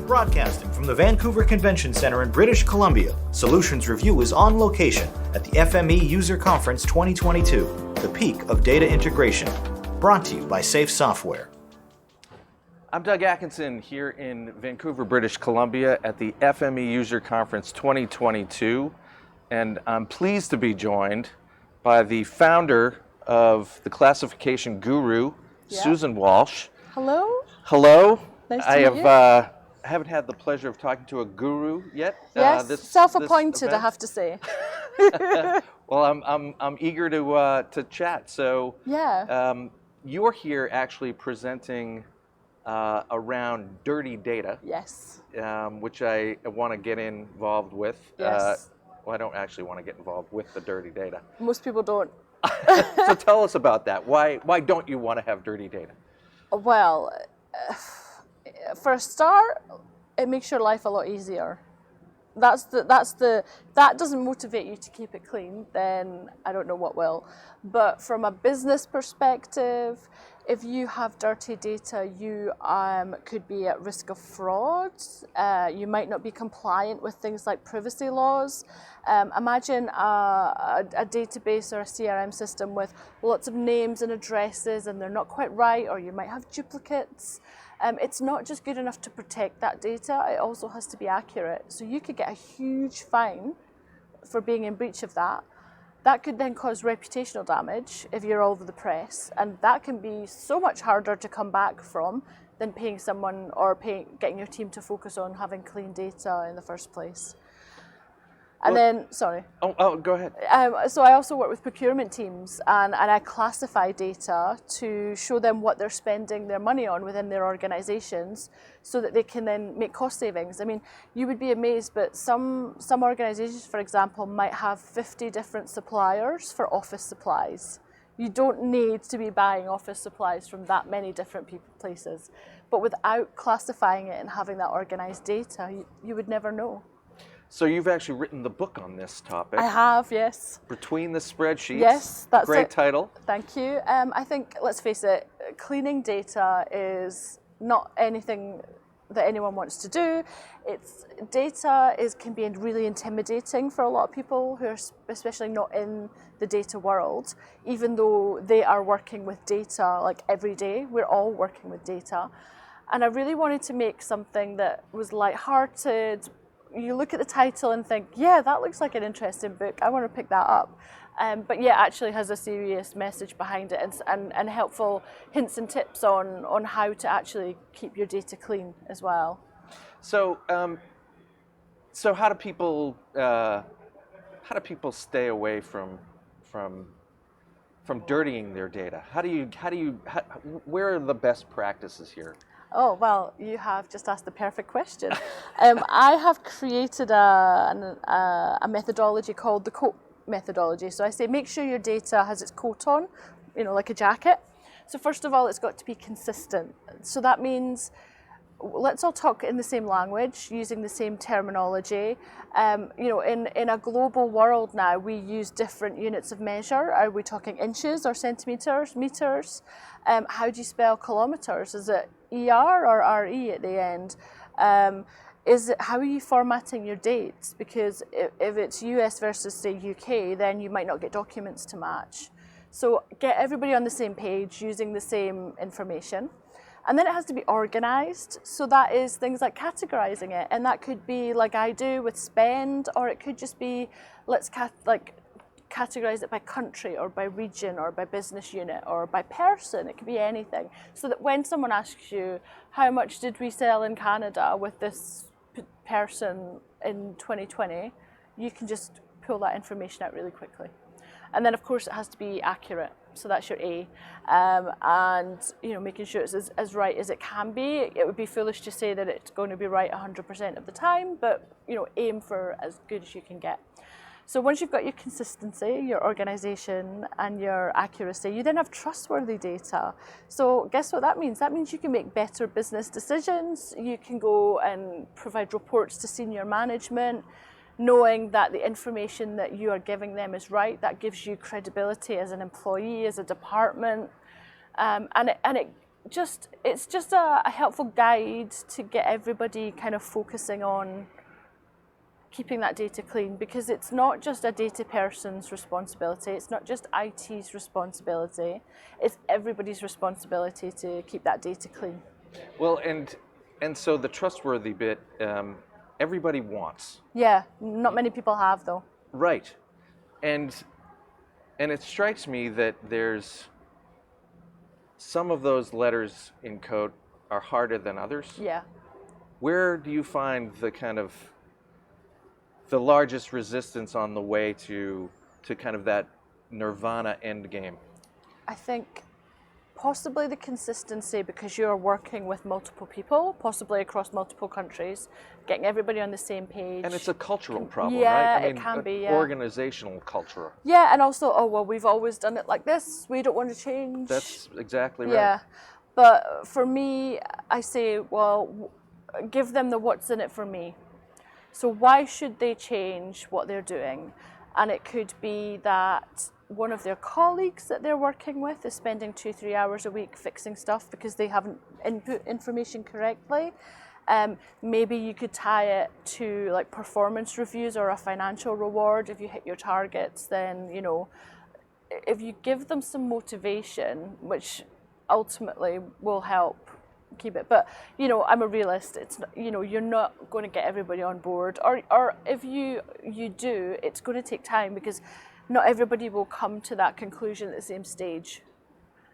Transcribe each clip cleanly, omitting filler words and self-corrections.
Broadcasting from the Vancouver Convention Center in British Columbia, Solutions Review is on location at the FME User Conference 2022, the peak of data integration. Brought to you by Safe Software. I'm Doug Atkinson here in Vancouver, British Columbia at the FME User Conference 2022, and I'm pleased to be joined by the founder of the classification guru, Susan Walsh. Hello. Hello. Nice to meet you. I haven't had the pleasure of talking to a guru yet. Yes, self-appointed, I have to say. Well, I'm eager to chat. So you're here actually presenting around dirty data. Yes. Which I want to get involved with. Yes. Well, I don't actually want to get involved with the dirty data. Most people don't. So tell us about that. Why don't you want to have dirty data? Well, for a start, it makes your life a lot easier. That doesn't motivate you to keep it clean, then I don't know what will. But from a business perspective, if you have dirty data, you could be at risk of fraud. You might not be compliant with things like privacy laws. Imagine a database or a CRM system with lots of names and addresses and they're not quite right, or you might have duplicates. It's not just good enough to protect that data, it also has to be accurate. So you could get a huge fine for being in breach of that. That could then cause reputational damage if you're all over the press, and that can be so much harder to come back from than paying someone or getting your team to focus on having clean data in the first place. And then, sorry. Oh, go ahead. So I also work with procurement teams, and I classify data to show them what they're spending their money on within their organizations so that they can then make cost savings. I mean, you would be amazed, but some organizations, for example, might have 50 different suppliers for office supplies. You don't need to be buying office supplies from that many different places. But without classifying it and having that organized data, you would never know. So you've actually written the book on this topic. I have, yes. Between the Spreadsheets. Yes, that's Great it. title. Thank you. I think, let's face it, cleaning data is not anything that anyone wants to do. Data can be really intimidating for a lot of people who are especially not in the data world, even though they are working with data like every day. We're all working with data. And I really wanted to make something that was lighthearted. You look at the title and think, yeah, that looks like an interesting book. I want to pick that up. But yeah, actually has a serious message behind it and helpful hints and tips on how to actually keep your data clean as well. So, so how do people stay away from dirtying their data? Where are the best practices here? Oh, well, you have just asked the perfect question. I have created a methodology called the coat methodology. So I say make sure your data has its coat on, like a jacket. So first of all, it's got to be consistent. So that means let's all talk in the same language, using the same terminology. In a global world now, we use different units of measure. Are we talking inches or centimeters, meters? How do you spell kilometers? Is it ER or RE at the end? How are you formatting your dates? Because if it's US versus say UK, then you might not get documents to match. So get everybody on the same page using the same information. And then it has to be organized. So that is things like categorizing it. And that could be like I do with spend, or it could just be, let's categorize it by country or by region or by business unit or by person. It could be anything. So that when someone asks you, how much did we sell in Canada with this person in 2020, you can just pull that information out really quickly. And then of course it has to be accurate. So that's your A. And making sure it's as right as it can be. It would be foolish to say that it's going to be right 100% of the time, but aim for as good as you can get. So once you've got your consistency, your organization, and your accuracy, you then have trustworthy data. So guess what that means? That means you can make better business decisions. You can go and provide reports to senior management, knowing that the information that you are giving them is right. That gives you credibility as an employee, as a department. And it it's just a helpful guide to get everybody kind of focusing on keeping that data clean, because it's not just a data person's responsibility, it's not just IT's responsibility, it's everybody's responsibility to keep that data clean. Well, and so the trustworthy bit, everybody wants. Yeah, not many people have though. Right. And it strikes me that there's some of those letters in code are harder than others. Yeah. Where do you find the largest resistance on the way to kind of that nirvana end game? I think possibly the consistency, because you're working with multiple people, possibly across multiple countries, getting everybody on the same page. And it's a cultural problem, yeah, right? it can be, yeah. Organizational culture. Yeah, and also, oh, well, we've always done it like this, we don't want to change. That's exactly right. Yeah, but for me, I say, well, give them the what's in it for me. So why should they change what they're doing? And it could be that one of their colleagues that they're working with is spending 2-3 hours a week fixing stuff because they haven't input information correctly. Maybe you could tie it to like performance reviews or a financial reward. If you hit your targets, then, you know, if you give them some motivation, which ultimately will help keep it. But, you know, I'm a realist. It's, you know, you're not going to get everybody on board, or if you do, it's going to take time, because not everybody will come to that conclusion at the same stage.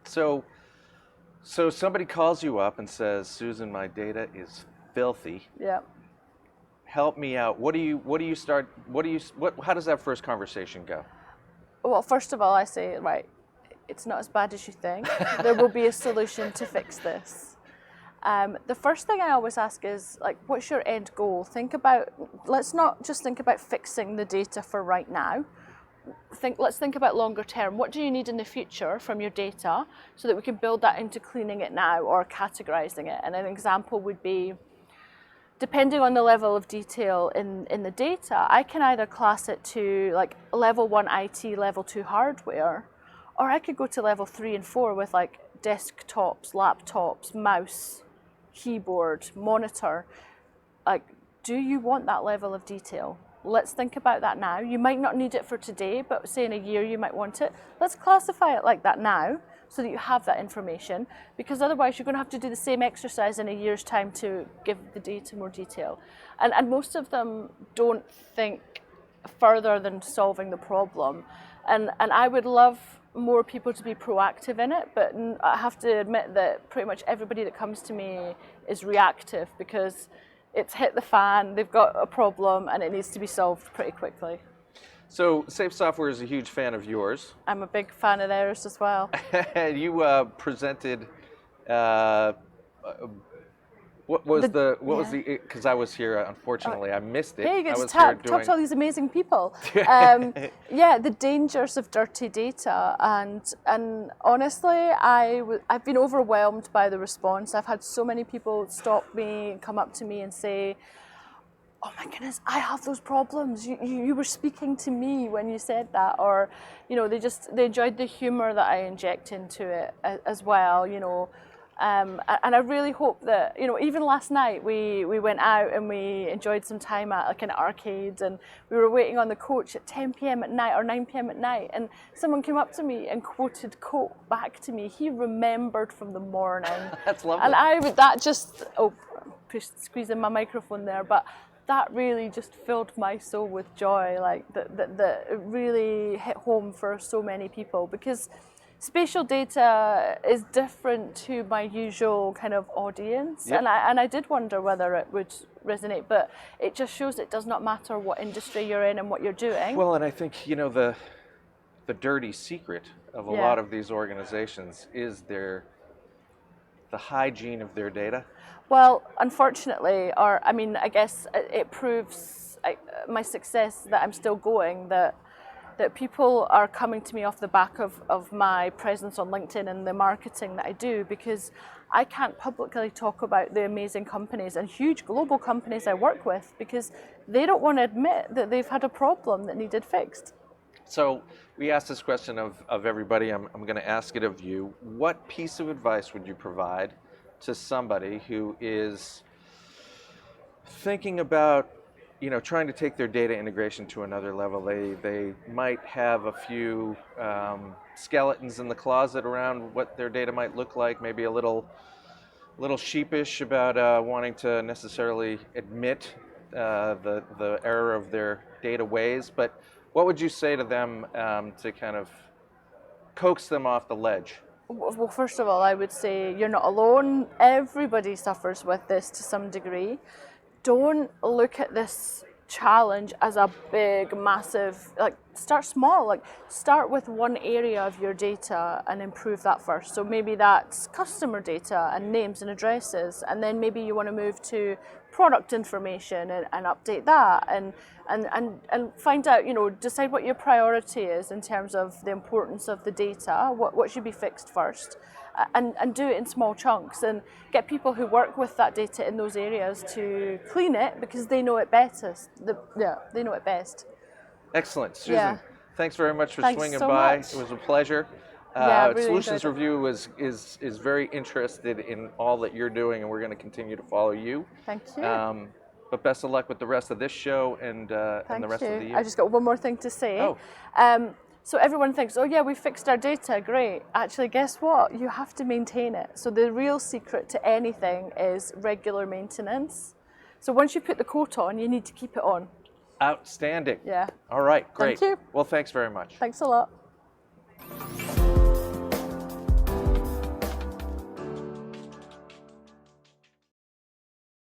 So somebody calls you up and says, Susan, my data is filthy. Yeah. Help me out. How does that first conversation go? Well, first of all, I say, right, it's not as bad as you think. There will be a solution to fix this. The first thing I always ask is, like, what's your end goal? Let's not just think about fixing the data for right now. Let's think about longer term. What do you need in the future from your data so that we can build that into cleaning it now or categorizing it? And an example would be, depending on the level of detail in the data, I can either class it to like level 1 IT, level 2 hardware, or I could go to level 3 and 4 with like desktops, laptops, mouse, keyboard, monitor. Like, do you want that level of detail? Let's think about that now. You might not need it for today, but say in a year you might want it. Let's classify it like that now so that you have that information, because otherwise you're going to have to do the same exercise in a year's time to give the data more detail. And most of them don't think further than solving the problem. And I would love more people to be proactive in it, but I have to admit that pretty much everybody that comes to me is reactive, because it's hit the fan, they've got a problem, and it needs to be solved pretty quickly. So Safe Software is a huge fan of yours. I'm a big fan of theirs as well. You presented, what was the, because I was here, unfortunately, I missed it. Yeah, you get to talk to all these amazing people. Yeah, the dangers of dirty data, and honestly, I've been overwhelmed by the response. I've had so many people stop me and come up to me and say, oh my goodness, I have those problems. You were speaking to me when you said that. Or, you know, they enjoyed the humor that I inject into it as well, you know. And I really hope that, you know, even last night we went out and we enjoyed some time at like an arcade, and we were waiting on the coach at 10 p.m. at night or 9 p.m. at night, and someone came up to me and quoted Coke back to me. He remembered from the morning. That's lovely. And squeezing my microphone there, but that really just filled my soul with joy, like that it really hit home for so many people, because spatial data is different to my usual kind of audience. Yep. And I did wonder whether it would resonate, but it just shows it does not matter what industry you're in and what you're doing. Well, and I think, you know, the dirty secret of a lot of these organizations is the hygiene of their data. Well, unfortunately, I guess it proves my success that I'm still going, that people are coming to me off the back of my presence on LinkedIn and the marketing that I do, because I can't publicly talk about the amazing companies and huge global companies I work with, because they don't want to admit that they've had a problem that needed fixed. So we asked this question of everybody. I'm going to ask it of you. What piece of advice would you provide to somebody who is thinking about, trying to take their data integration to another level? They might have a few skeletons in the closet around what their data might look like, maybe a little sheepish about wanting to necessarily admit the error of their data ways. But what would you say to them to kind of coax them off the ledge? Well, first of all, I would say you're not alone. Everybody suffers with this to some degree. Don't look at this challenge as a big, massive, start small. Start with one area of your data and improve that first. So maybe that's customer data and names and addresses, and then maybe you want to move to product information and update that and find out, decide what your priority is in terms of the importance of the data, what should be fixed first, and do it in small chunks and get people who work with that data in those areas to clean it because they know it best. They know it best. Excellent. Susan, thanks very much for swinging so by. much. It was a pleasure. Really Solutions enjoyed it. Review is very interested in all that you're doing, and we're going to continue to follow you. Thank you. But best of luck with the rest of this show and the rest of the year. I just got one more thing to say. Oh. So everyone thinks, oh yeah, we fixed our data, great. Actually, guess what? You have to maintain it. So the real secret to anything is regular maintenance. So once you put the coat on, you need to keep it on. Outstanding. Yeah. All right, great. Thank you. Well, thanks very much. Thanks a lot.